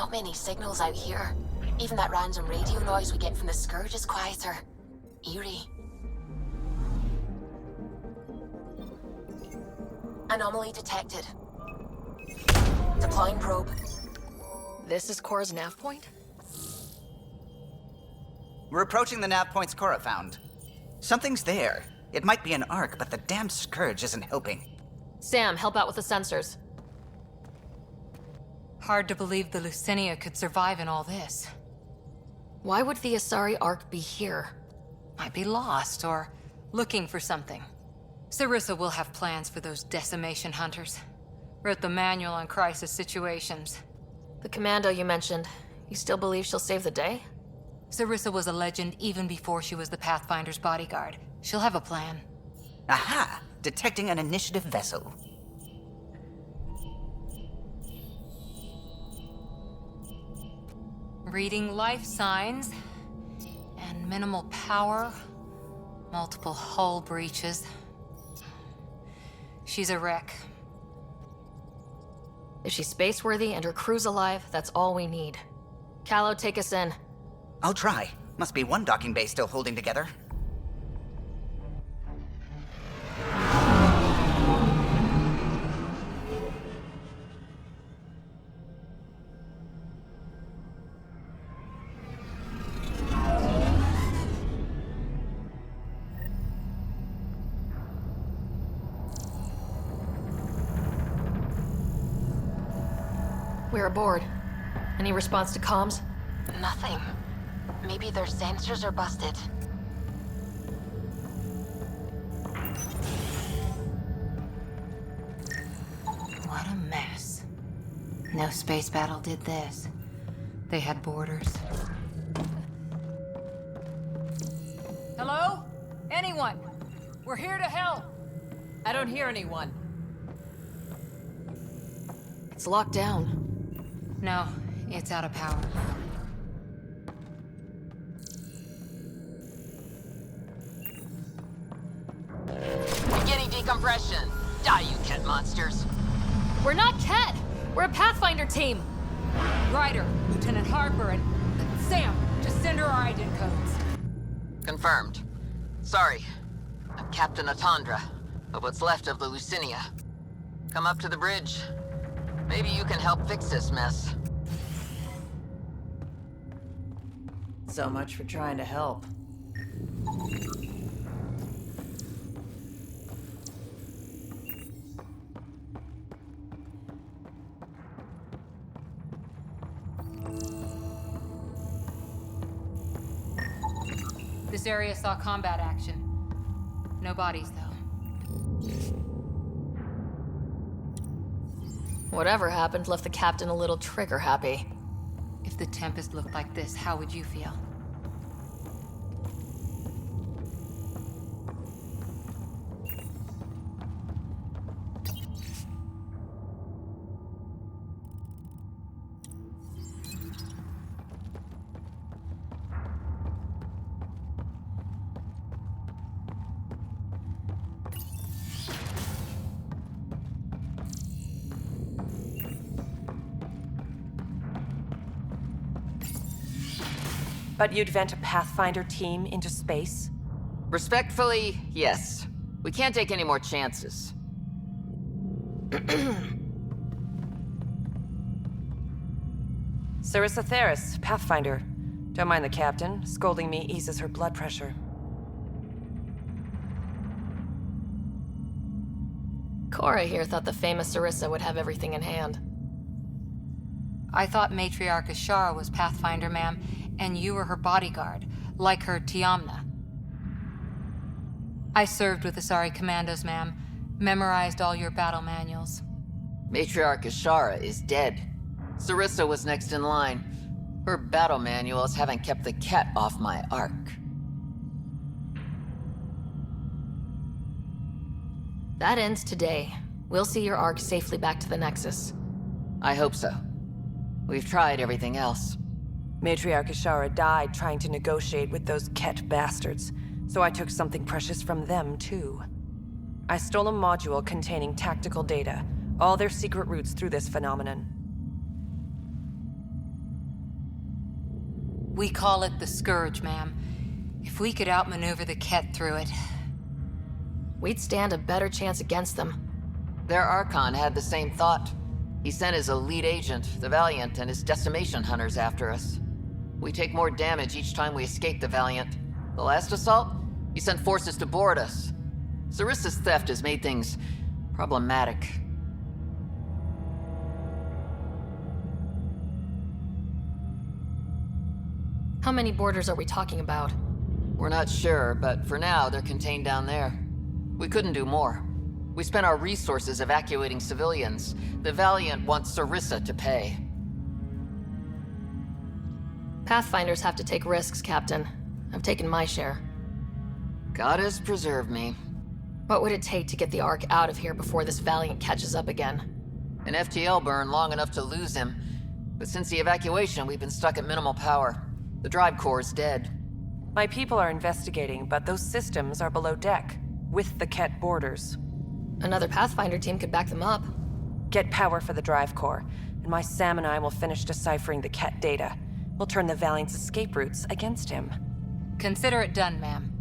Not many signals out here. Even that random radio noise we get from the Scourge is quieter. Eerie. Anomaly detected. Deploying probe. This is Cora's nav point? We're approaching the nav points Cora found. Something's there. It might be an arc, but the damn Scourge isn't helping. Sam, help out with the sensors. Hard to believe the Lucinia could survive in all this. Why would the Asari Ark be here? Might be lost, or looking for something. Sarissa will have plans for those decimation hunters. Wrote the manual on crisis situations. The commando you mentioned, you still believe she'll save the day? Sarissa was a legend even before she was the Pathfinder's bodyguard. She'll have a plan. Aha! Detecting an initiative vessel. Reading life signs. And minimal power. Multiple hull breaches. She's a wreck. If she's space-worthy and her crew's alive, that's all we need. Callow, take us in. I'll try. Must be one docking bay still holding together. We're aboard. Any response to comms? Nothing. Maybe their sensors are busted. What a mess. No space battle did this. They had borders. Hello? Anyone? We're here to help. I don't hear anyone. It's locked down. No, it's out of power. Beginning decompression. Die, you Ket monsters. We're not Ket! We're a Pathfinder team! Ryder, Lieutenant Harper, and Sam, just send her our ident codes. Confirmed. Sorry. I'm Captain Atandra, of what's left of the Lucinia. Come up to the bridge. Maybe you can help fix this mess. So much for trying to help. This area saw combat action. No bodies, though. Whatever happened left the captain a little trigger-happy. If the Tempest looked like this, how would you feel? But you'd vent a Pathfinder team into space? Respectfully, yes. We can't take any more chances. Sarissa Theris, Pathfinder. Don't mind the captain. Scolding me eases her blood pressure. Cora here thought the famous Sarissa would have everything in hand. I thought Matriarch Ashara was Pathfinder, ma'am, and you were her bodyguard, like her Tiamna. I served with Asari commandos, ma'am. Memorized all your battle manuals. Matriarch Ashara is dead. Sarissa was next in line. Her battle manuals haven't kept the Ket off my ark. That ends today. We'll see your ark safely back to the Nexus. I hope so. We've tried everything else. Matriarch Ashara died trying to negotiate with those Ket bastards, so I took something precious from them, too. I stole a module containing tactical data, all their secret routes through this phenomenon. We call it the Scourge, ma'am. If we could outmaneuver the Ket through it... We'd stand a better chance against them. Their Archon had the same thought. He sent his elite agent, the Valiant, and his decimation hunters after us. We take more damage each time we escape the Valiant. The last assault, he sent forces to board us. Sarissa's theft has made things problematic. How many boarders are we talking about? We're not sure, but for now, they're contained down there. We couldn't do more. We spent our resources evacuating civilians. The Valiant wants Sarissa to pay. Pathfinders have to take risks, Captain. I've taken my share. God has preserved me. What would it take to get the Ark out of here before this Valiant catches up again? An FTL burn long enough to lose him. But since the evacuation, we've been stuck at minimal power. The drive core is dead. My people are investigating, but those systems are below deck, with the Ket borders. Another Pathfinder team could back them up. Get power for the drive core, and my Sam and I will finish deciphering the Ket data. We'll turn the Valiant's escape routes against him. Consider it done, ma'am.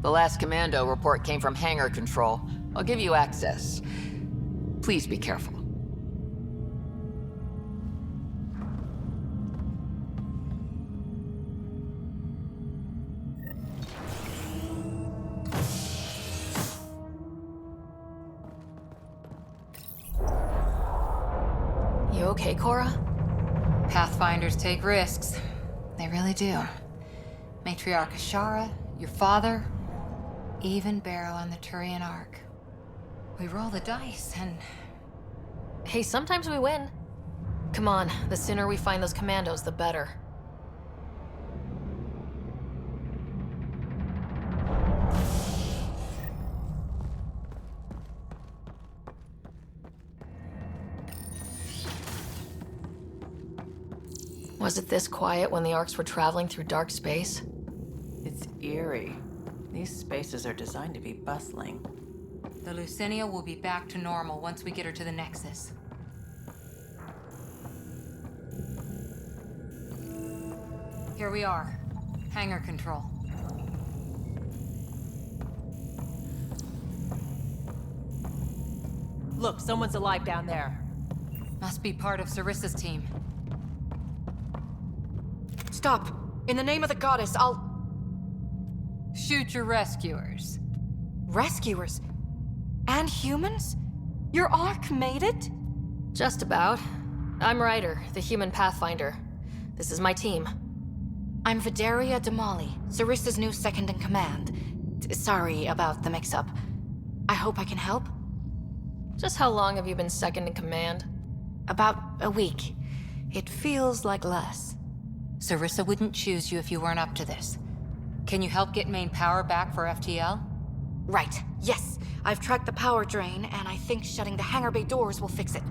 The last commando report came from hangar control. I'll give you access. Please be careful. You okay, Cora? Pathfinders take risks. They really do. Matriarch Ashara, your father, even Barrow on the Turian Ark. We roll the dice and... Hey, sometimes we win. Come on, the sooner we find those commandos, the better. Was it this quiet when the Arks were traveling through dark space? It's eerie. These spaces are designed to be bustling. The Lucinia will be back to normal once we get her to the Nexus. Here we are. Hangar control. Look, someone's alive down there. Must be part of Sarissa's team. Stop! In the name of the goddess, I'll... Shoot your rescuers. Rescuers? And humans? Your Ark made it? Just about. I'm Ryder, the human Pathfinder. This is my team. I'm Vidaria Damali, Sarissa's new second-in-command. Sorry about the mix-up. I hope I can help? Just how long have you been second in command? About a week. It feels like less. Sarissa wouldn't choose you if you weren't up to this. Can you help get main power back for FTL? Right, yes. I've tracked the power drain, and I think shutting the hangar bay doors will fix it.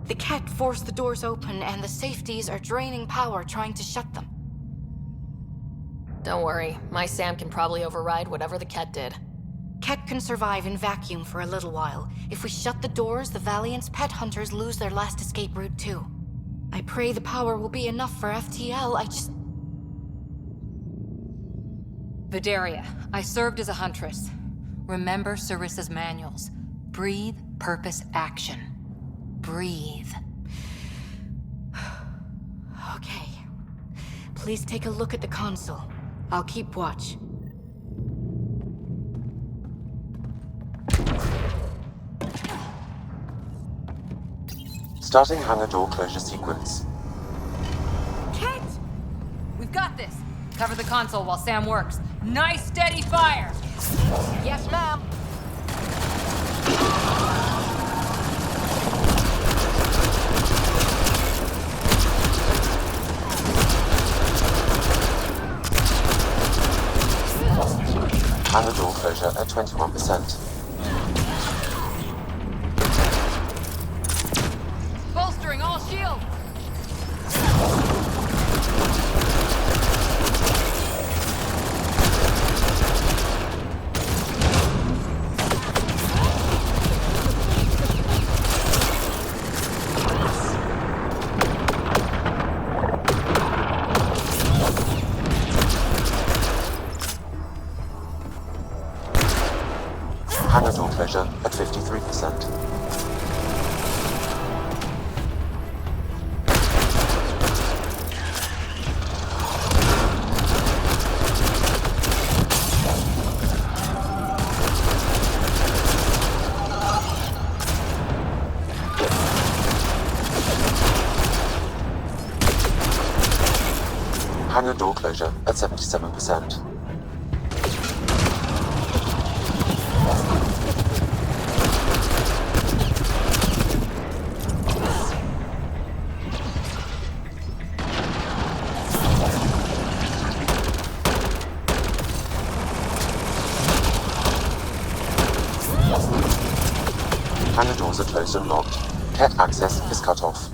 The Ket forced the doors open, and the safeties are draining power trying to shut them. Don't worry, my Sam can probably override whatever the Ket did. Ket can survive in vacuum for a little while. If we shut the doors, the Valiant's pet hunters lose their last escape route too. I pray the power will be enough for FTL, Vidaria, I served as a huntress. Remember Sarissa's manuals. Breathe, purpose, action. Breathe. Okay. Please take a look at the console. I'll keep watch. Starting hangar door closure sequence. Ket! We've got this. Cover the console while Sam works. Nice steady fire! Yes, ma'am. Hangar door closure at 21%. Bolstering all shields! Hangar door closure at 77%. Hangar doors are closed and locked. Cat access is cut off.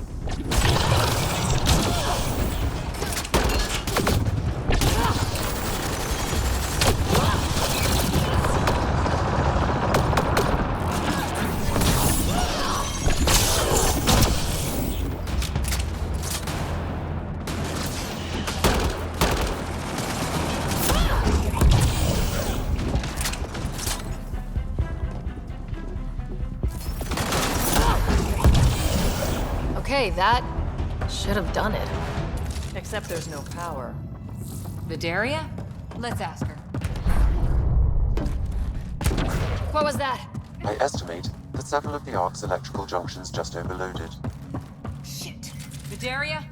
Okay, that should have done it. Except there's no power. Vidaria? Let's ask her. What was that? I estimate that several of the Ark's electrical junctions just overloaded. Shit. Vidaria?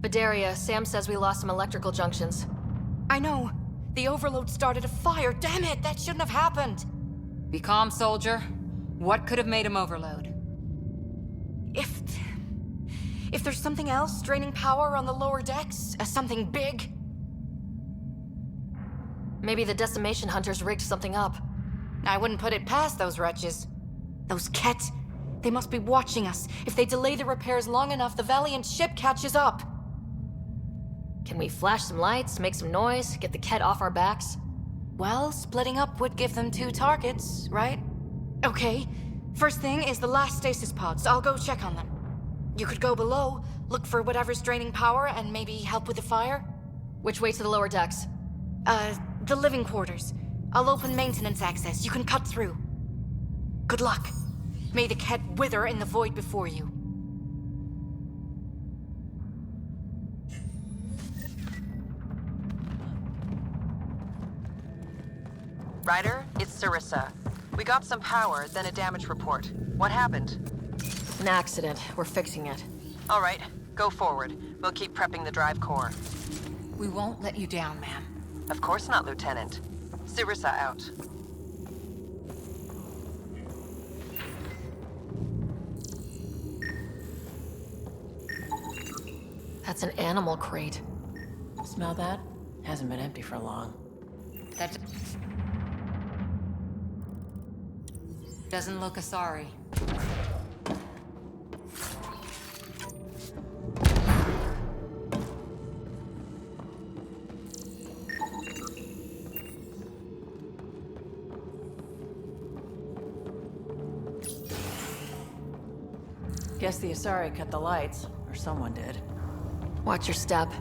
Vidaria, Sam says we lost some electrical junctions. I know. The overload started a fire. Damn it, that shouldn't have happened. Be calm, soldier. What could have made him overload? If there's something else draining power on the lower decks, something big. Maybe the decimation hunters rigged something up. I wouldn't put it past those wretches. Those Ket, they must be watching us. If they delay the repairs long enough, the Valiant ship catches up. Can we flash some lights, make some noise, get the Ket off our backs? Well, splitting up would give them 2 targets, right? Okay, first thing is the last stasis pods. I'll go check on them. You could go below, look for whatever's draining power, and maybe help with the fire? Which way to the lower decks? The living quarters. I'll open maintenance access. You can cut through. Good luck. May the Ket wither in the void before you. Ryder, it's Sarissa. We got some power, then a damage report. What happened? An accident. We're fixing it. All right, go forward. We'll keep prepping the drive core. We won't let you down, ma'am. Of course not, Lieutenant. Sarissa out. That's an animal crate. Smell that? Hasn't been empty for long. That doesn't look Asari. Guess the Asari cut the lights, or someone did. Watch your step.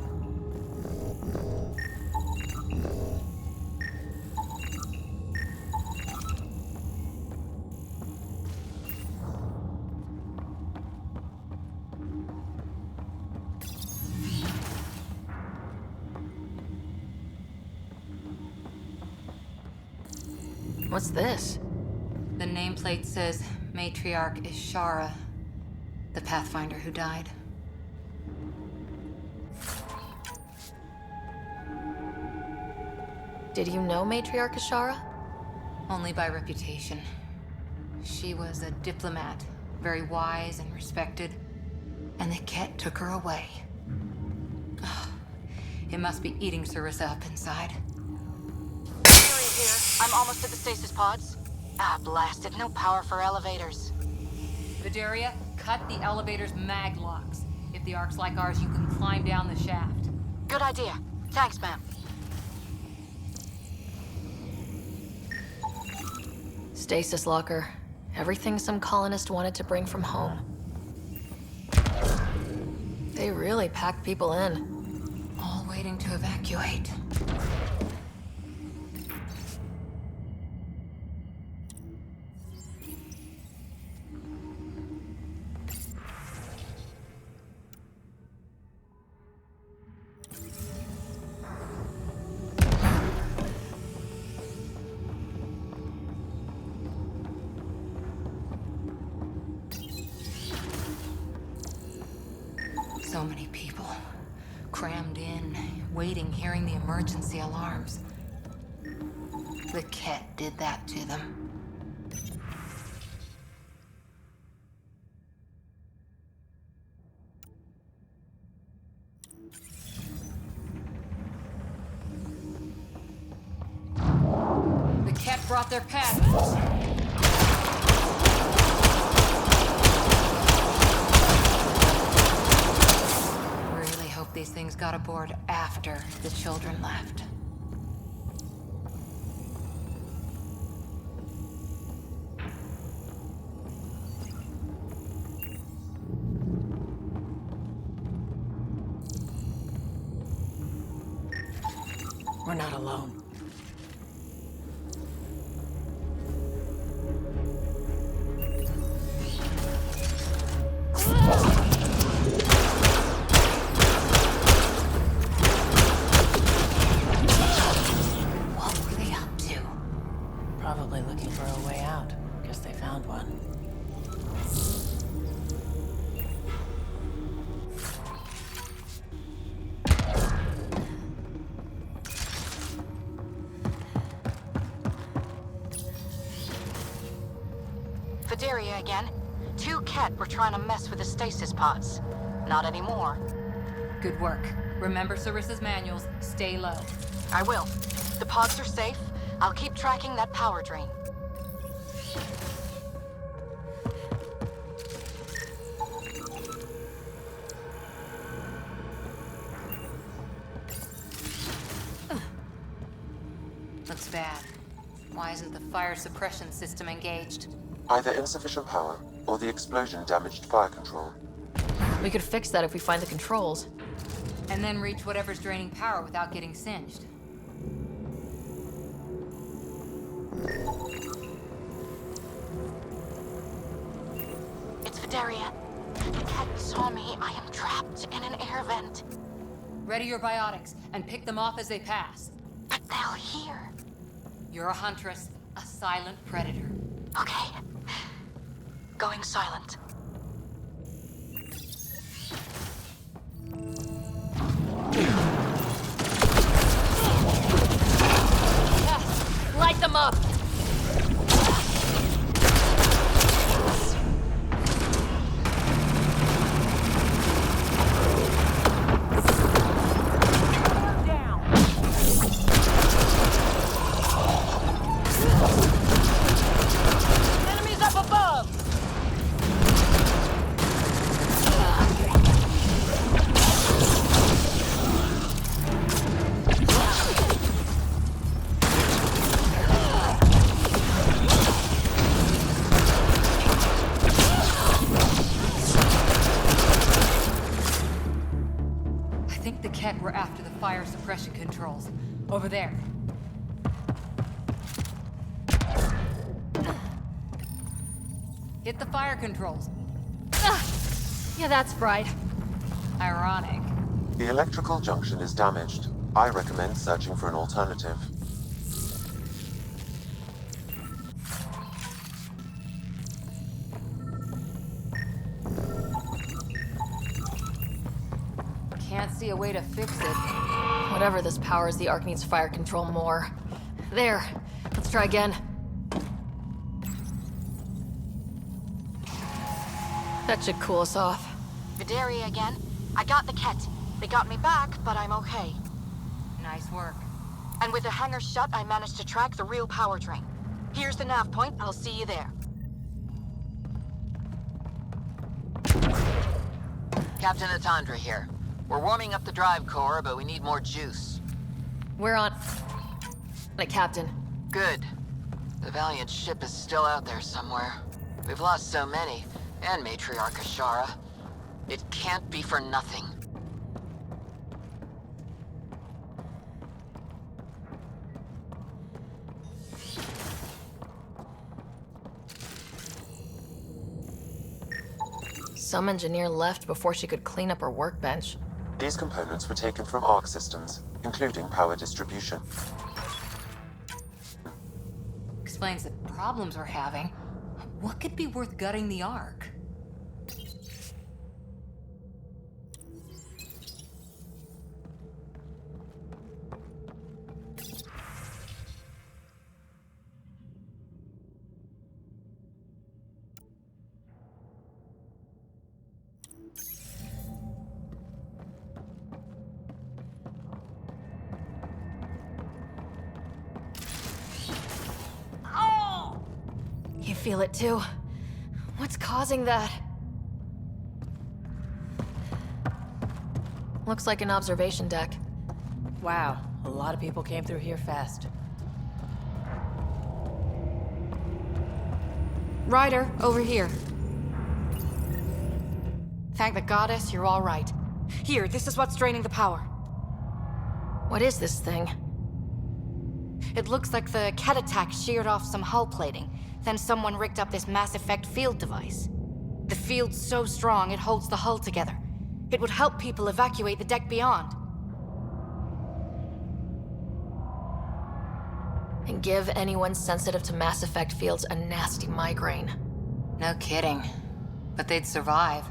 What's this? The nameplate says Matriarch is Shara, the Pathfinder who died. Did you know Matriarch Ashara? Only by reputation. She was a diplomat, very wise and respected, and the Ket took her away. Ugh. It must be eating Sarissa up inside. Elea here. I'm almost at the stasis pods. Ah, blast it. No power for elevators. Vidaria, cut the elevator's mag locks. If the Ark's like ours, you can climb down the shaft. Good idea. Thanks, ma'am. Stasis locker. Everything some colonist wanted to bring from home. They really packed people in. All waiting to evacuate. waiting, hearing the emergency alarms. The Ket did that to them. The Ket brought their passengers. Really hope these things got aboard after the children left. We're not alone. What were they up to? Probably looking for a way out. Guess they found one. Vidaria again. 2 Ket were trying to mess with the stasis pods. Not anymore. Good work. Remember Sarissa's manuals. Stay low. I will. The pods are safe. I'll keep tracking that power drain. Looks bad. Why isn't the fire suppression system engaged? Either insufficient power, or the explosion damaged fire control. We could fix that if we find the controls. And then reach whatever's draining power without getting singed. It's Vidaria. The Ket saw me. I am trapped in an air vent. Ready your biotics, and pick them off as they pass. But they'll hear. You're a huntress, a silent predator. Okay. Going silent. Yes! Light them up! We're after the fire suppression controls. Over there. Hit the fire controls. Yeah, that's fried. Ironic. The electrical junction is damaged. I recommend searching for an alternative. Can't see a way to fix it. Whatever this powers, the Ark needs fire control more. There. Let's try again. That should cool us off. Vidaria again. I got the Ket. They got me back, but I'm okay. Nice work. And with the hangar shut, I managed to track the real power drain. Here's the nav point. I'll see you there. Captain Atandra here. We're warming up the drive core, but we need more juice. We're on... Captain. Good. The Valiant ship is still out there somewhere. We've lost so many, and Matriarch Ashara. It can't be for nothing. Some engineer left before she could clean up her workbench. These components were taken from Ark systems, including power distribution. Explains the problems we're having. What could be worth gutting the Ark? You feel it too? What's causing that? Looks like an observation deck. Wow, a lot of people came through here fast. Ryder, over here. Thank the goddess, you're all right. Here, this is what's draining the power. What is this thing? It looks like the Ket attack sheared off some hull plating. Then someone rigged up this Mass Effect field device. The field's so strong, it holds the hull together. It would help people evacuate the deck beyond. And give anyone sensitive to Mass Effect fields a nasty migraine. No kidding. But they'd survive.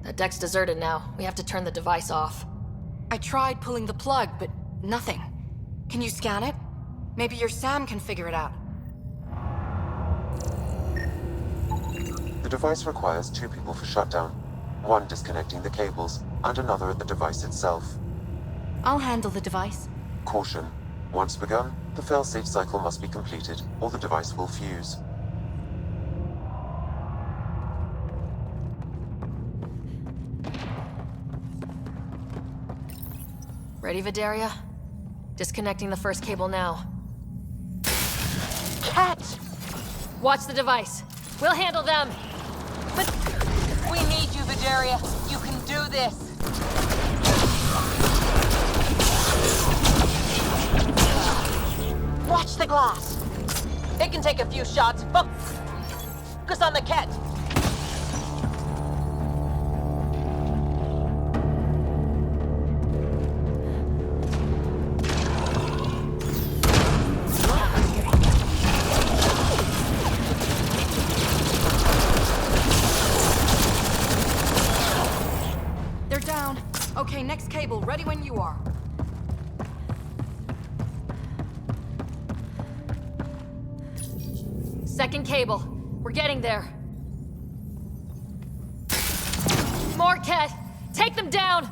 The deck's deserted now. We have to turn the device off. I tried pulling the plug, but nothing. Can you scan it? Maybe your Sam can figure it out. The device requires 2 people for shutdown. One disconnecting the cables, and another at the device itself. I'll handle the device. Caution. Once begun, the failsafe cycle must be completed, or the device will fuse. Ready, Vidaria? Disconnecting the first cable now. Cat! Watch the device. We'll handle them. But we need you, Vidaria. You can do this. Watch the glass! It can take a few shots. Focus on the cat. They're down. Okay, next cable, ready when you are. Second cable. We're getting there. More Ket! Take them down!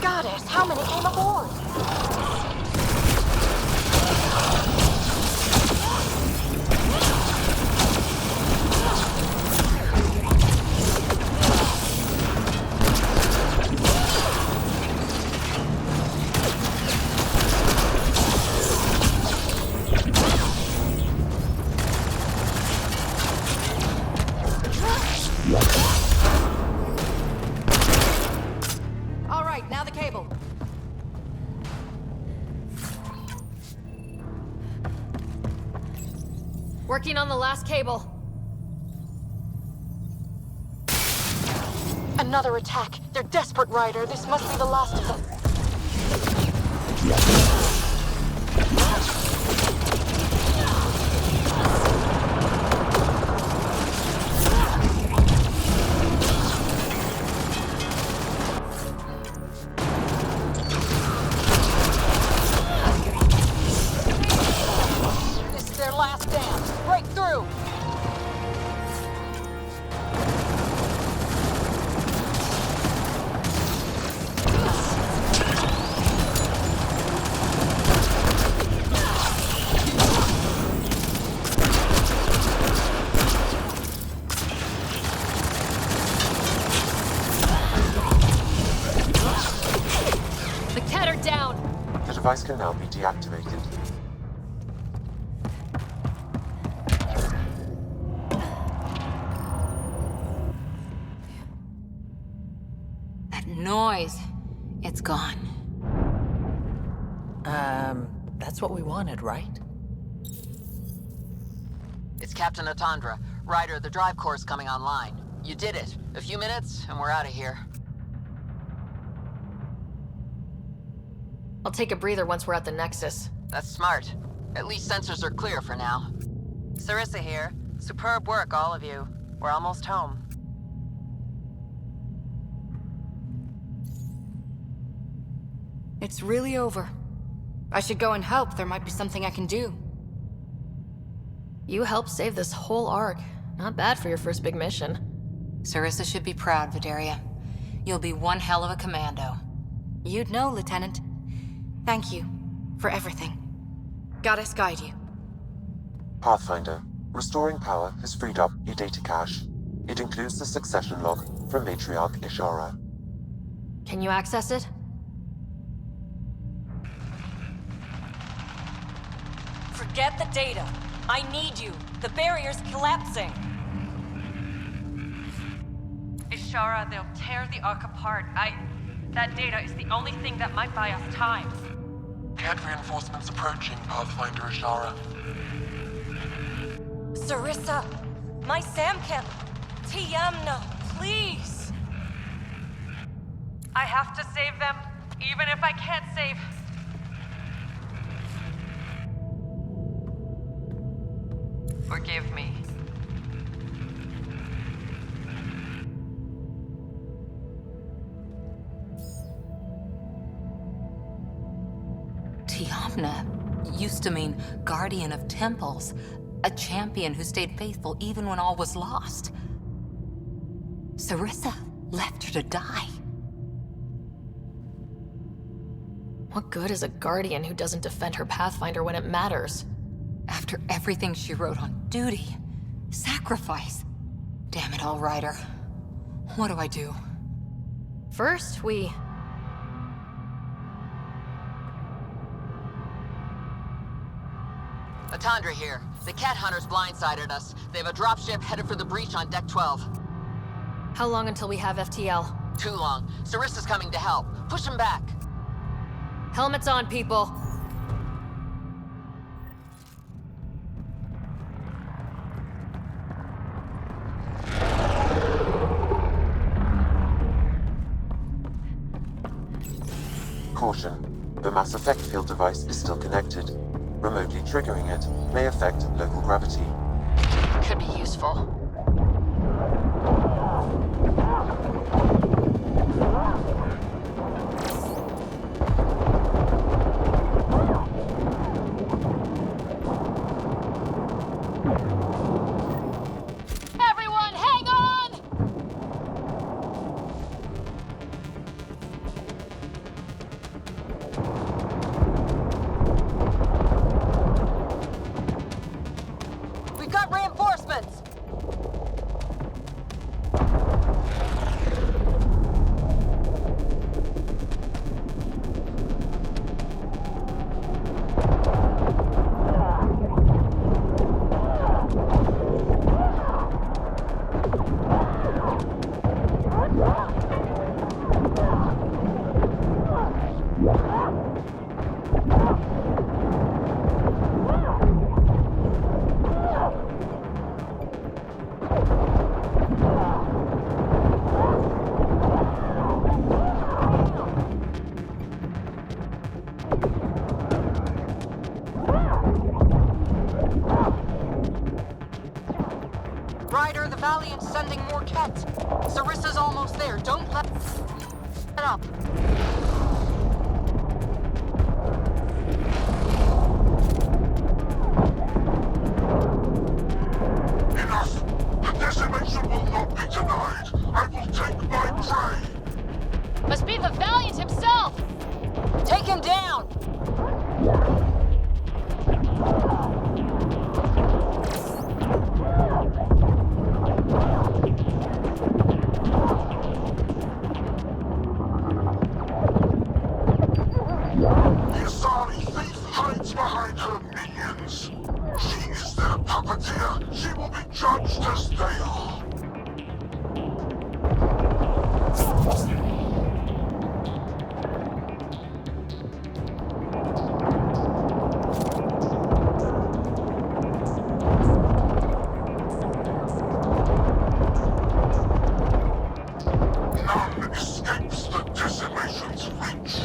Goddess, how many came aboard? All right, now the cable. Working on the last cable. Another attack. They're desperate, Ryder. This must be the last of them. This is their last dance. Break through. The Ket are down! The device can now be deactivated. That noise. It's gone. That's what we wanted, right? It's Captain Atandra. Ryder, the drive core's coming online. You did it. A few minutes, and we're out of here. I'll take a breather once we're at the Nexus. That's smart. At least sensors are clear for now. Sarissa here. Superb work, all of you. We're almost home. It's really over. I should go and help. There might be something I can do. You helped save this whole arc. Not bad for your first big mission. Sarissa should be proud, Vidaria. you'll be one hell of a commando. You'd know, Lieutenant. Thank you for everything. Goddess guide you. Pathfinder, restoring power has freed up your data cache. It includes the succession log from Matriarch Ishara. Can you access it? Forget the data. I need you. The barrier's collapsing. Ishara, they'll tear the Ark apart. That data is the only thing that might buy us time. Cat reinforcements approaching, Pathfinder Ishara. Sarissa! My Samkin! Tiamna, please! I have to save them, even if I can't save... Forgive me. Tiamna used to mean guardian of temples, a champion who stayed faithful even when all was lost. Sarissa left her to die. What good is a guardian who doesn't defend her Pathfinder when it matters? After everything she wrote on duty, sacrifice. Damn it all, Ryder. What do I do? First, we... Atandra here. The cat hunters blindsided us. They have a dropship headed for the breach on Deck 12. How long until we have FTL? Too long. Sarissa's coming to help. Push him back. Helmets on, people! Caution. The mass effect field device is still connected. Remotely triggering it may affect local gravity. Could be useful. Everyone, hang on! We've got reinforcements! Ryder, the Valiant's sending more Kets. Sarissa's almost there. Don't let it up. Enough! The decimation will not be denied! I will take my prey! Must be the Valiant himself! Take him down! The Asari thief hides behind her minions. She is their puppeteer. She will be judged as they are. None escapes the decimation's reach.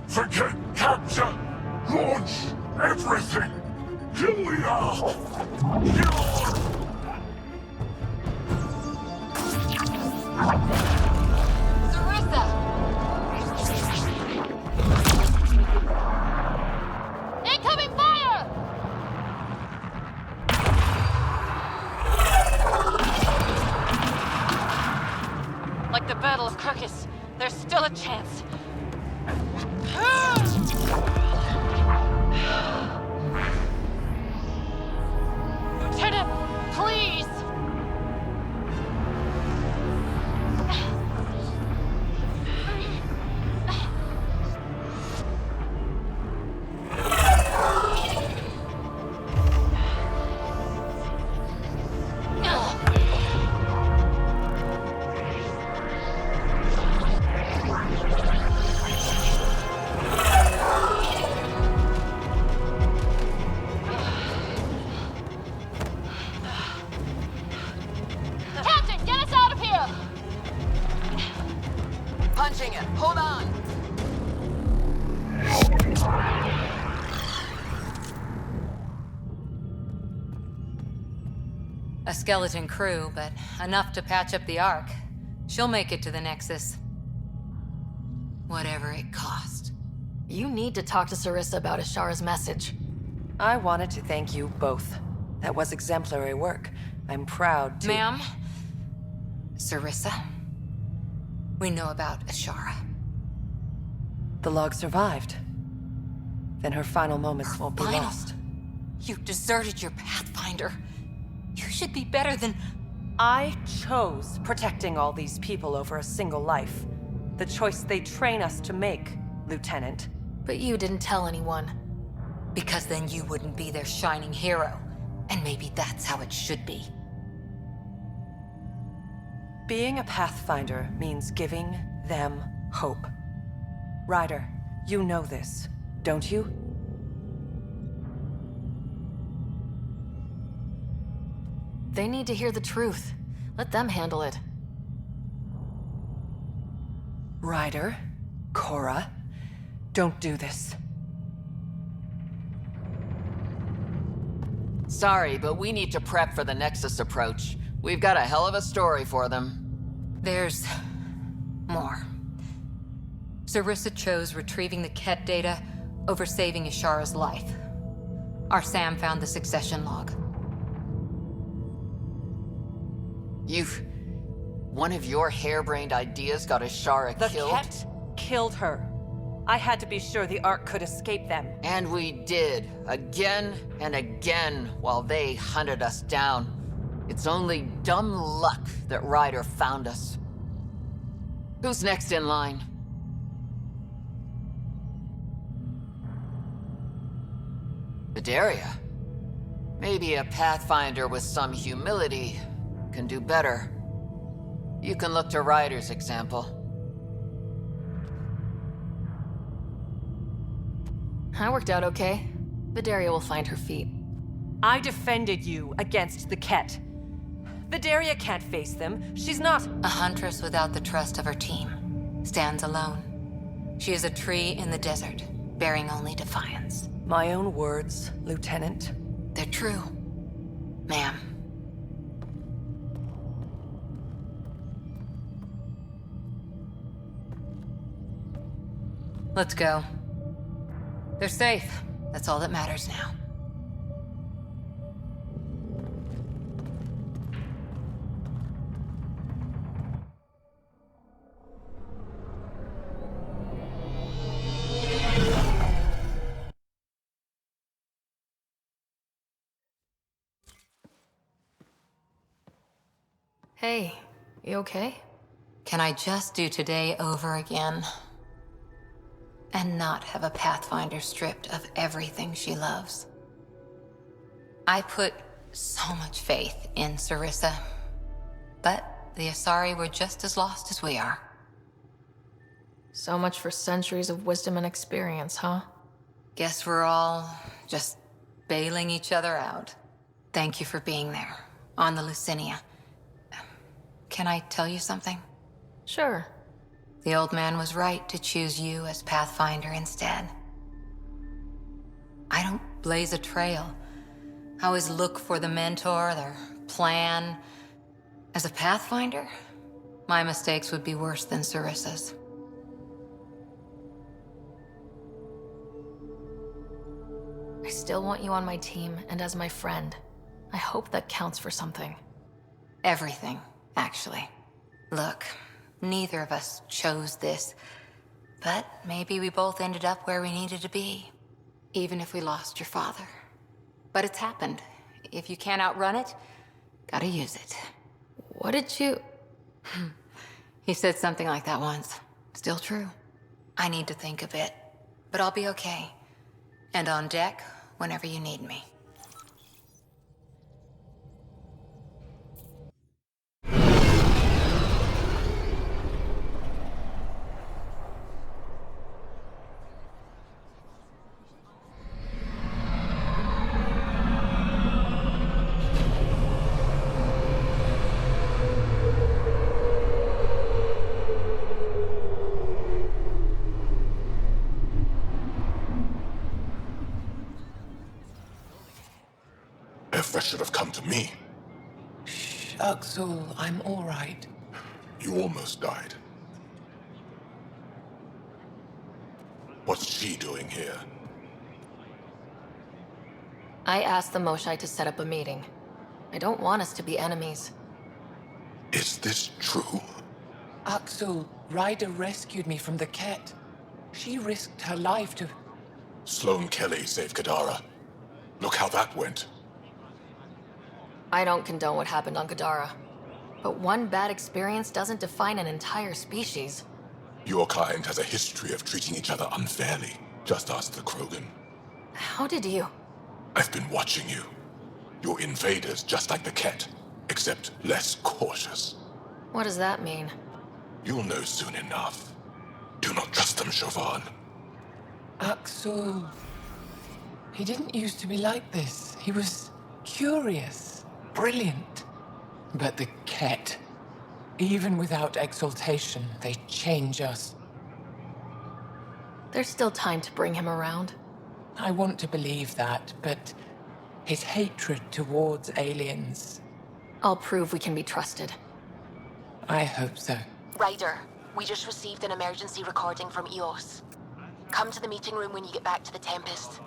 Forget capture! Launch everything! Kill the Incoming fire! Like the Battle of Kirkus, there's still a chance. Lieutenant, please! Captain, get us out of here! Punching it. Hold on. A skeleton crew, but enough to patch up the Ark. She'll make it to the Nexus. Whatever it cost. You need to talk to Sarissa about Ashara's message. I wanted to thank you both. That was exemplary work. I'm proud to— Ma'am? Sarissa? We know about Ashara. The log survived. Then her final moments won't be Final? lost. You deserted your Pathfinder. You should be better than... I chose protecting all these people over a single life. The choice they train us to make, Lieutenant. But you didn't tell anyone. Because then you wouldn't be their shining hero. And maybe that's how it should be. Being a Pathfinder means giving them hope. Ryder, you know this, don't you? They need to hear the truth. Let them handle it. Ryder, Cora, don't do this. Sorry, but we need to prep for the Nexus approach. We've got a hell of a story for them. There's... more. Sarissa chose retrieving the Ket data over saving Ashara's life. Our Sam found the succession log. One of your harebrained ideas got Ashara The killed? Ket killed her. I had to be sure the Ark could escape them. And we did, again and again, while they hunted us down. It's only dumb luck that Ryder found us. Who's next in line? Bedaria. Maybe a Pathfinder with some humility can do better. You can look to Ryder's example. I worked out okay. Bedaria will find her feet. I defended you against the Ket. Vidaria can't face them. She's not— A huntress without the trust of her team stands alone. She is a tree in the desert, bearing only defiance. My own words, Lieutenant. They're true, ma'am. Let's go. They're safe. That's all that matters now. Hey, you okay? Can I just do today over again? And not have a Pathfinder stripped of everything she loves? I put so much faith in Sarissa, but the Asari were just as lost as we are. So much for centuries of wisdom and experience, huh? Guess we're all just bailing each other out. Thank you for being there, on the Lucinia. Can I tell you something? Sure. The old man was right to choose you as Pathfinder instead. I don't blaze a trail, I always look for the mentor, their plan. As a Pathfinder, my mistakes would be worse than Sarissa's. I still want you on my team and as my friend. I hope that counts for something. Everything, actually. Look, neither of us chose this, but maybe we both ended up where we needed to be, even if we lost your father. But it's happened. If you can't outrun it, gotta use it. What did you... He said something like that once. Still true. I need to think a bit, but I'll be okay. And on deck whenever you need me. That should have come to me. Axel, I'm all right. You almost died. What's she doing here? I asked the Moshai to set up a meeting. I don't want us to be enemies. Is this true? Axel, Ryder rescued me from the Ket. She risked her life to... Sloane Kelly saved Kadara. Look how that went. I don't condone what happened on Kadara. But one bad experience doesn't define an entire species. Your kind has a history of treating each other unfairly. Just ask the Krogan. How did you? I've been watching you. You're invaders just like the Ket, except less cautious. What does that mean? You'll know soon enough. Do not trust them, Chauvin. Axel... He didn't used to be like this. He was curious. Brilliant. But the Ket, even without exaltation, they change us. There's still time to bring him around. I want to believe that, but his hatred towards aliens... I'll prove we can be trusted. I hope so. Ryder, we just received an emergency recording from EOS. Come to the meeting room when you get back to the Tempest.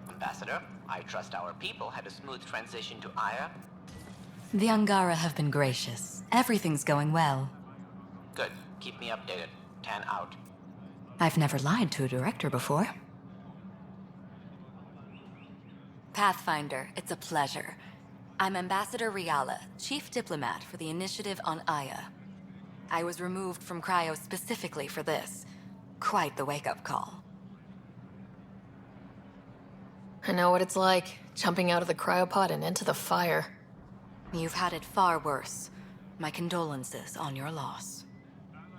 Ambassador, I trust our people had a smooth transition to Aya. The Angara have been gracious. Everything's going well. Good. Keep me updated. 10 out. I've never lied to a director before. Pathfinder, it's a pleasure. I'm Ambassador Riala, Chief Diplomat for the Initiative on Aya. I was removed from Cryo specifically for this. Quite the wake-up call. I know what it's like, jumping out of the cryopod and into the fire. You've had it far worse. My condolences on your loss.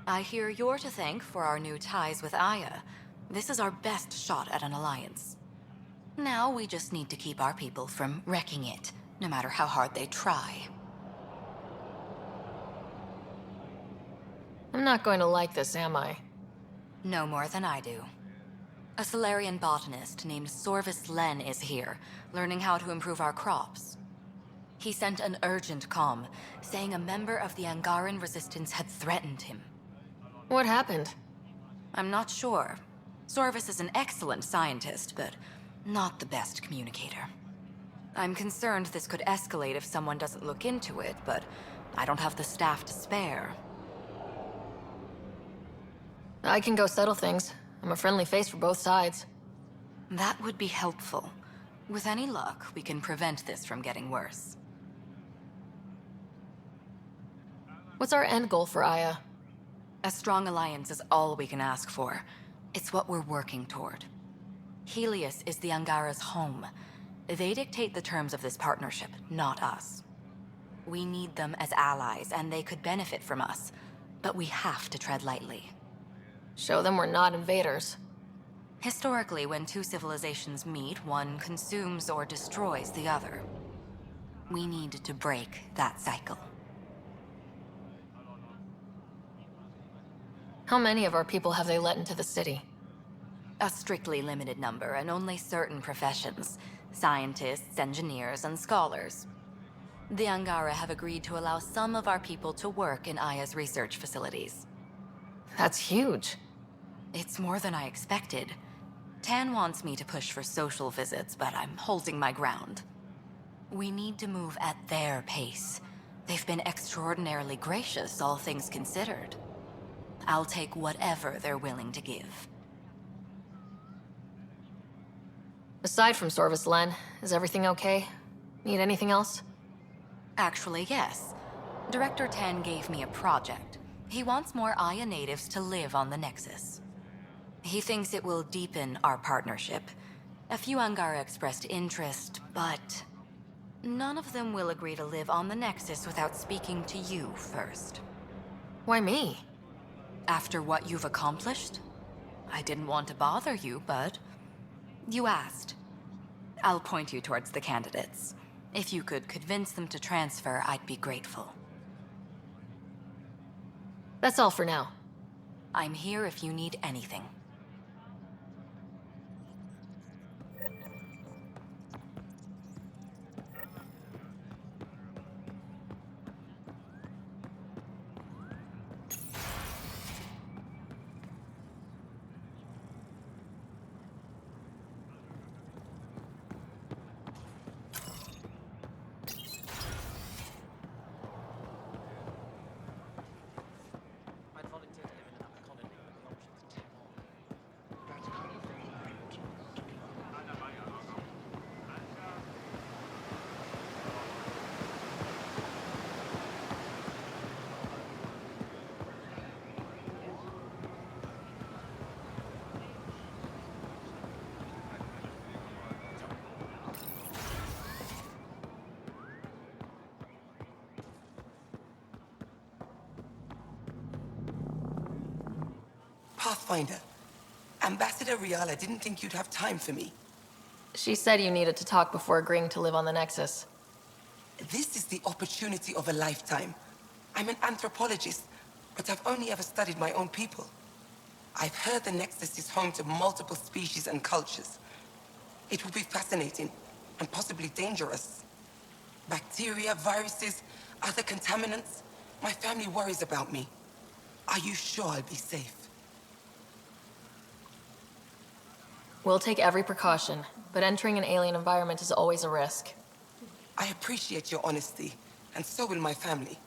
I hear you're to thank for our new ties with Aya, This is our best shot at an alliance. Now we just need to keep our people from wrecking it, no matter how hard they try. I'm not going to like this, am I? No more than I do. A Solarian botanist named Sorvis Len is here, learning how to improve our crops. He sent an urgent comm, saying a member of the Angaran resistance had threatened him. What happened? I'm not sure. Sorvis is an excellent scientist, but not the best communicator. I'm concerned this could escalate if someone doesn't look into it, but I don't have the staff to spare. I can go settle things. I'm a friendly face for both sides. That would be helpful. With any luck, we can prevent this from getting worse. What's our end goal for Aya? A strong alliance is all we can ask for. It's what we're working toward. Helios is the Angara's home. They dictate the terms of this partnership, not us. We need them as allies, and they could benefit from us. But we have to tread lightly. Show them we're not invaders. Historically, when two civilizations meet, one consumes or destroys the other. We need to break that cycle. How many of our people have they let into the city? A strictly limited number, and only certain professions. Scientists, engineers, and scholars. The Angara have agreed to allow some of our people to work in Aya's research facilities. That's huge. It's more than I expected. Tan wants me to push for social visits, but I'm holding my ground. We need to move at their pace. They've been extraordinarily gracious, all things considered. I'll take whatever they're willing to give. Aside from Sorvis Len, is everything okay? Need anything else? Actually, yes. Director Tan gave me a project. He wants more Aya natives to live on the Nexus. He thinks it will deepen our partnership. A few Angara expressed interest, but none of them will agree to live on the Nexus without speaking to you first. Why me? After what you've accomplished? I didn't want to bother you, but you asked. I'll point you towards the candidates. If you could convince them to transfer, I'd be grateful. That's all for now. I'm here if you need anything. Pathfinder, Ambassador Riala didn't think you'd have time for me. She said you needed to talk before agreeing to live on the Nexus. This is the opportunity of a lifetime. I'm an anthropologist, but I've only ever studied my own people. I've heard the Nexus is home to multiple species and cultures. It will be fascinating and possibly dangerous. Bacteria, viruses, other contaminants. My family worries about me. Are you sure I'll be safe? We'll take every precaution, but entering an alien environment is always a risk. I appreciate your honesty, and so will my family.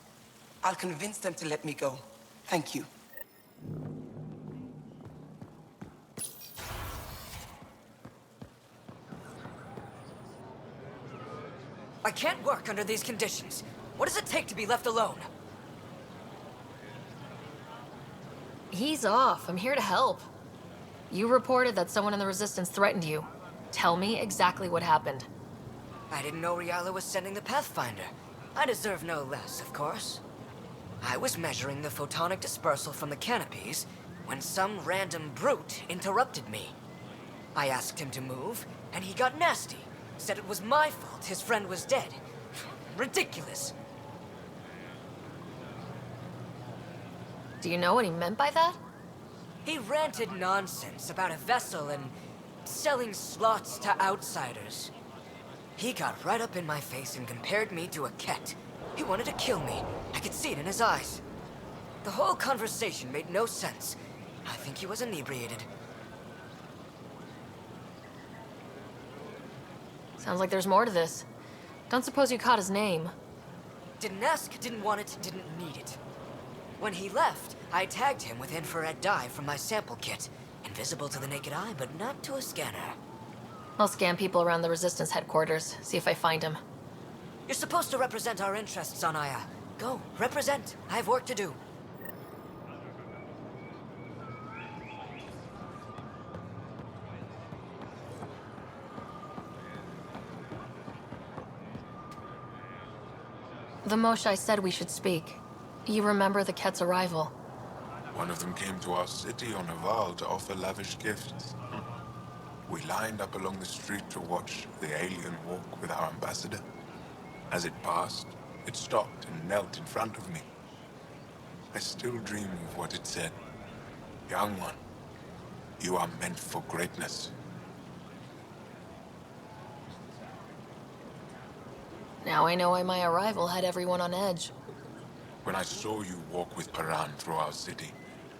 I'll convince them to let me go. Thank you. I can't work under these conditions. What does it take to be left alone? Ease off. I'm here to help. You reported that someone in the Resistance threatened you. Tell me exactly what happened. I didn't know Riala was sending the Pathfinder. I deserve no less, of course. I was measuring the photonic dispersal from the canopies when some random brute interrupted me. I asked him to move, and he got nasty. Said it was my fault his friend was dead. Ridiculous. Do you know what he meant by that? He ranted nonsense about a vessel and selling slots to outsiders. He got right up in my face and compared me to a cat. He wanted to kill me. I could see it in his eyes. The whole conversation made no sense. I think he was inebriated. Sounds like there's more to this. Don't suppose you caught his name. Didn't ask, didn't want it, didn't need it. When he left, I tagged him with infrared dye from my sample kit. Invisible to the naked eye, but not to a scanner. I'll scan people around the Resistance headquarters, see if I find him. You're supposed to represent our interests on Aya. Go, represent. I have work to do. The Moshai said we should speak. You remember the Ket's arrival? One of them came to our city on Haval to offer lavish gifts. We lined up along the street to watch the alien walk with our ambassador. As it passed, it stopped and knelt in front of me. I still dream of what it said. Young one, you are meant for greatness. Now I know why my arrival had everyone on edge. When I saw you walk with Paran through our city,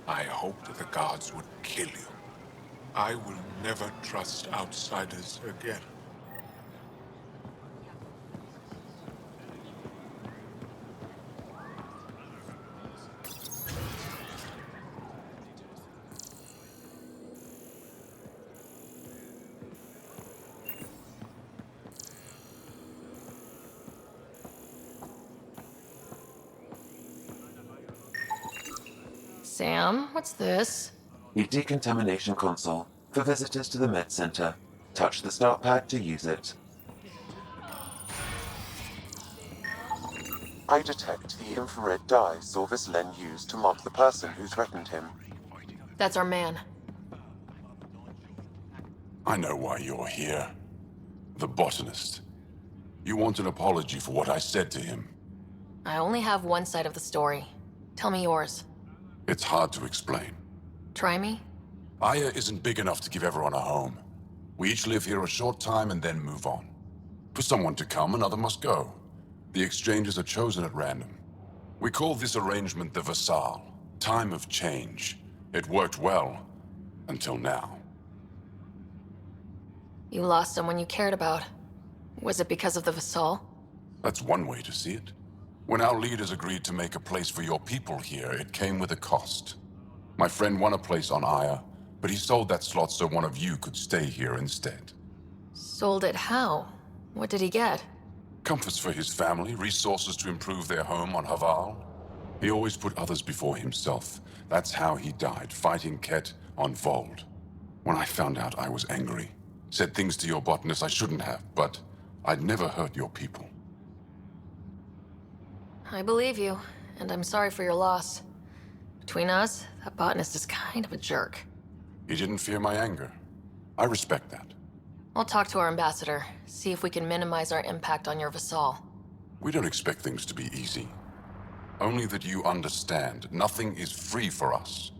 I hoped the guards would kill you. I will never trust outsiders again. Sam, what's this? A decontamination console for visitors to the med center. Touch the start pad to use it. I detect the infrared dye Sorvis Len used to mark the person who threatened him. That's our man. I know why you're here. The botanist. You want an apology for what I said to him. I only have one side of the story. Tell me yours. It's hard to explain. Try me? Aya isn't big enough to give everyone a home. We each live here a short time and then move on. For someone to come, another must go. The exchanges are chosen at random. We call this arrangement the Vassal, time of change. It worked well, until now. You lost someone you cared about. Was it because of the Vassal? That's one way to see it. When our leaders agreed to make a place for your people here, it came with a cost. My friend won a place on Aya, but he sold that slot so one of you could stay here instead. Sold it how? What did he get? Comforts for his family, resources to improve their home on Haval. He always put others before himself. That's how he died, fighting Ket on Vold. When I found out, I was angry. Said things to your botanist I shouldn't have, but I'd never hurt your people. I believe you, and I'm sorry for your loss. Between us, that botanist is kind of a jerk. He didn't fear my anger. I respect that. I'll talk to our ambassador, see if we can minimize our impact on your Vassal. We don't expect things to be easy. Only that you understand, nothing is free for us.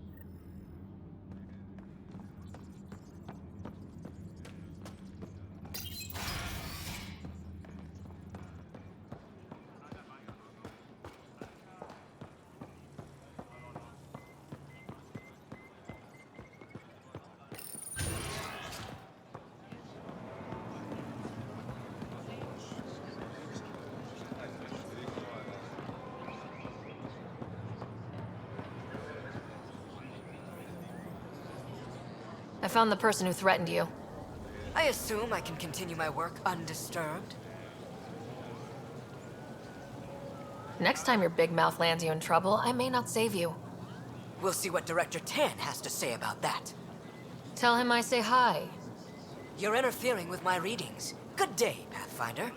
I found the person who threatened you. I assume I can continue my work undisturbed. Next time your big mouth lands you in trouble, I may not save you. We'll see what Director Tan has to say about that. Tell him I say hi. You're interfering with my readings. Good day, Pathfinder.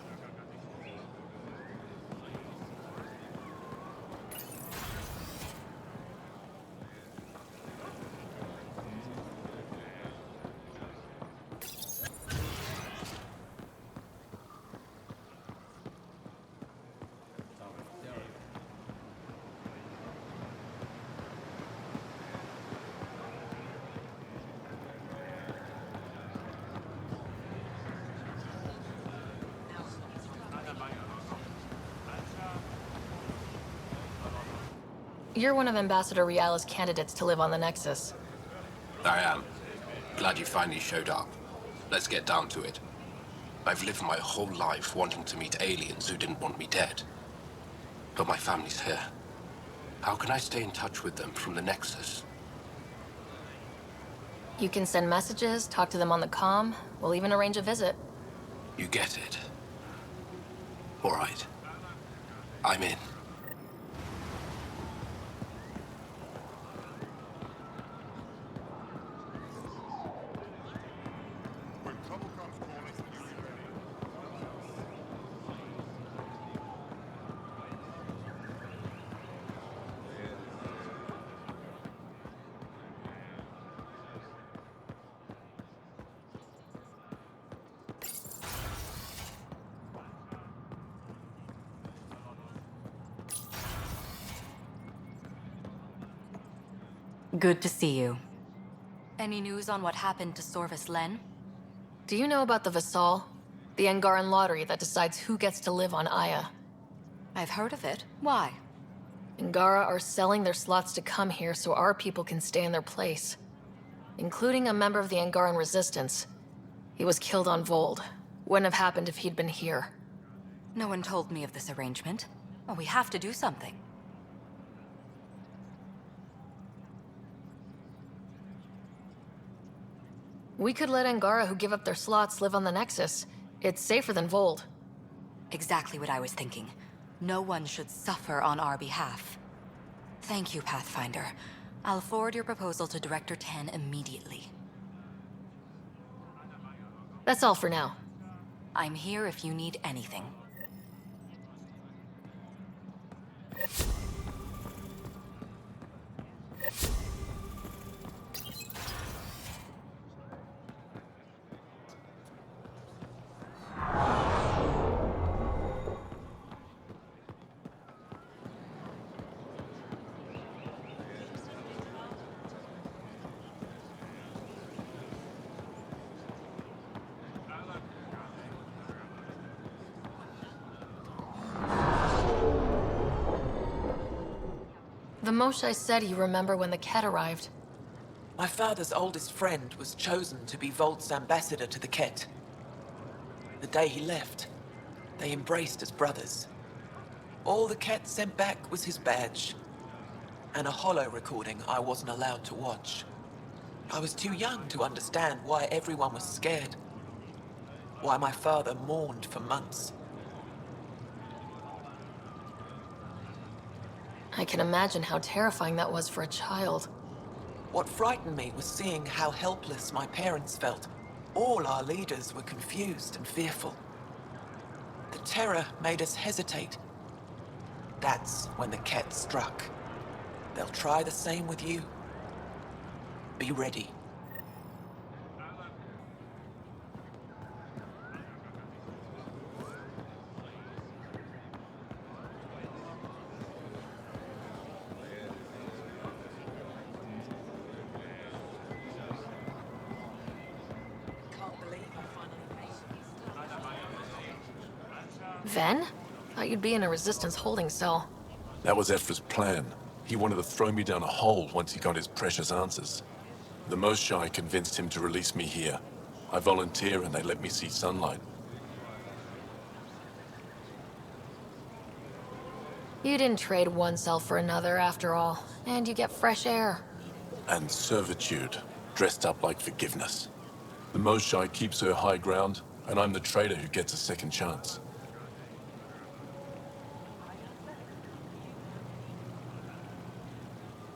You're one of Ambassador Riala's candidates to live on the Nexus. I am. Glad you finally showed up. Let's get down to it. I've lived my whole life wanting to meet aliens who didn't want me dead. But my family's here. How can I stay in touch with them from the Nexus? You can send messages, talk to them on the comm. We'll even arrange a visit. You get it. All right. I'm in. Good to see you. Any news on what happened to Sorvis Len? Do you know about the Vassal? The Angaran lottery that decides who gets to live on Aya. I've heard of it. Why? Angara are selling their slots to come here so our people can stay in their place. Including a member of the Angaran resistance. He was killed on Vold. Wouldn't have happened if he'd been here. No one told me of this arrangement. Well, we have to do something. We could let Angara who give up their slots live on the Nexus. It's safer than Vold. Exactly what I was thinking. No one should suffer on our behalf. Thank you, Pathfinder. I'll forward your proposal to Director 10 immediately. That's all for now. I'm here if you need anything. The Moshai said you remember when the Ket arrived. My father's oldest friend was chosen to be Volt's ambassador to the Ket. The day he left, they embraced as brothers. All the Ket sent back was his badge, and a holo recording I wasn't allowed to watch. I was too young to understand why everyone was scared, why my father mourned for months. I can imagine how terrifying that was for a child. What frightened me was seeing how helpless my parents felt. All our leaders were confused and fearful. The terror made us hesitate. That's when the Ket struck. They'll try the same with you. Be ready. Ven? Thought you'd be in a resistance holding cell. That was Ephra's plan. He wanted to throw me down a hole once he got his precious answers. The Moshai convinced him to release me here. I volunteer and they let me see sunlight. You didn't trade one cell for another after all, and you get fresh air. And servitude, dressed up like forgiveness. The Moshai keeps her high ground, and I'm the traitor who gets a second chance.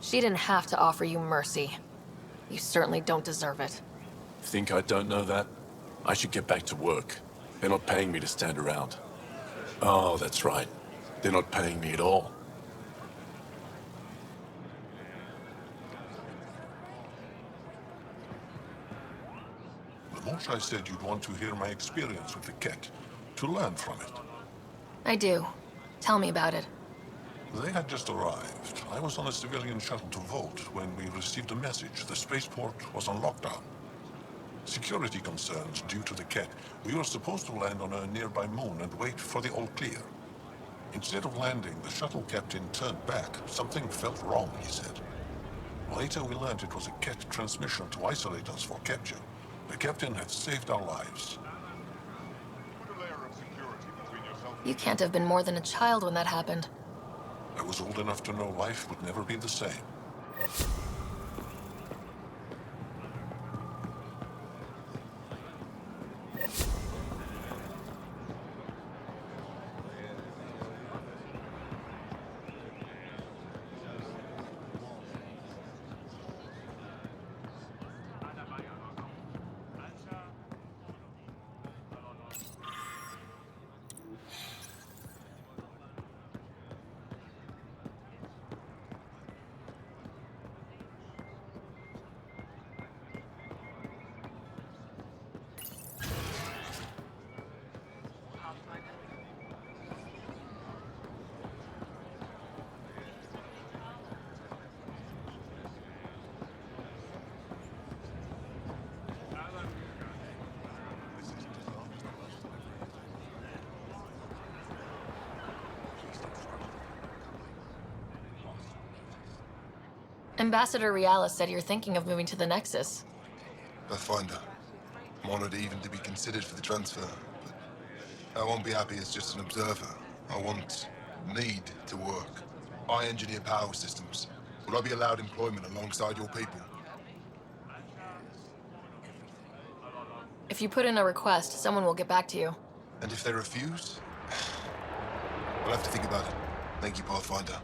She didn't have to offer you mercy. You certainly don't deserve it. Think I don't know that? I should get back to work. They're not paying me to stand around. Oh, that's right. They're not paying me at all. The Moshai said you'd want to hear my experience with the Ket, to learn from it. I do. Tell me about it. They had just arrived. I was on a civilian shuttle to Volt when we received a message. The spaceport was on lockdown. Security concerns due to the Ket. We were supposed to land on a nearby moon and wait for the all clear. Instead of landing, the shuttle captain turned back. Something felt wrong, he said. Later we learned it was a Ket transmission to isolate us for capture. The captain had saved our lives. You can't have been more than a child when that happened. I was old enough to know life would never be the same. Ambassador Riala said you're thinking of moving to the Nexus. Pathfinder. I'm honored even to be considered for the transfer, but I won't be happy as just an observer. I need to work. I engineer power systems. Will I be allowed employment alongside your people? If you put in a request, someone will get back to you. And if they refuse? I'll have to think about it. Thank you, Pathfinder.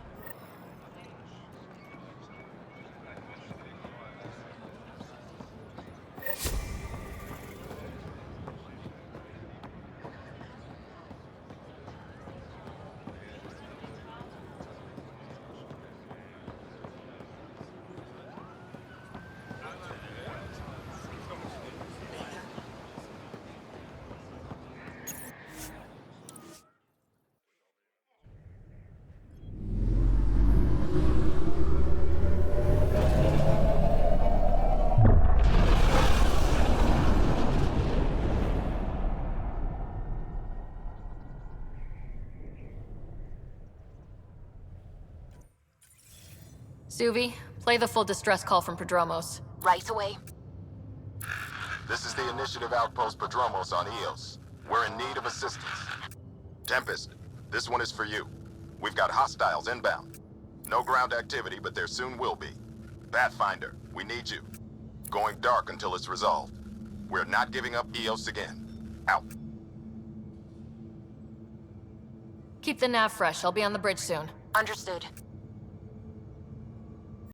Suvi, play the full distress call from Prodromos. Right away. This is the Initiative Outpost Prodromos on Eos. We're in need of assistance. Tempest, this one is for you. We've got hostiles inbound. No ground activity, but there soon will be. Pathfinder, we need you. Going dark until it's resolved. We're not giving up Eos again. Out. Keep the nav fresh. I'll be on the bridge soon. Understood.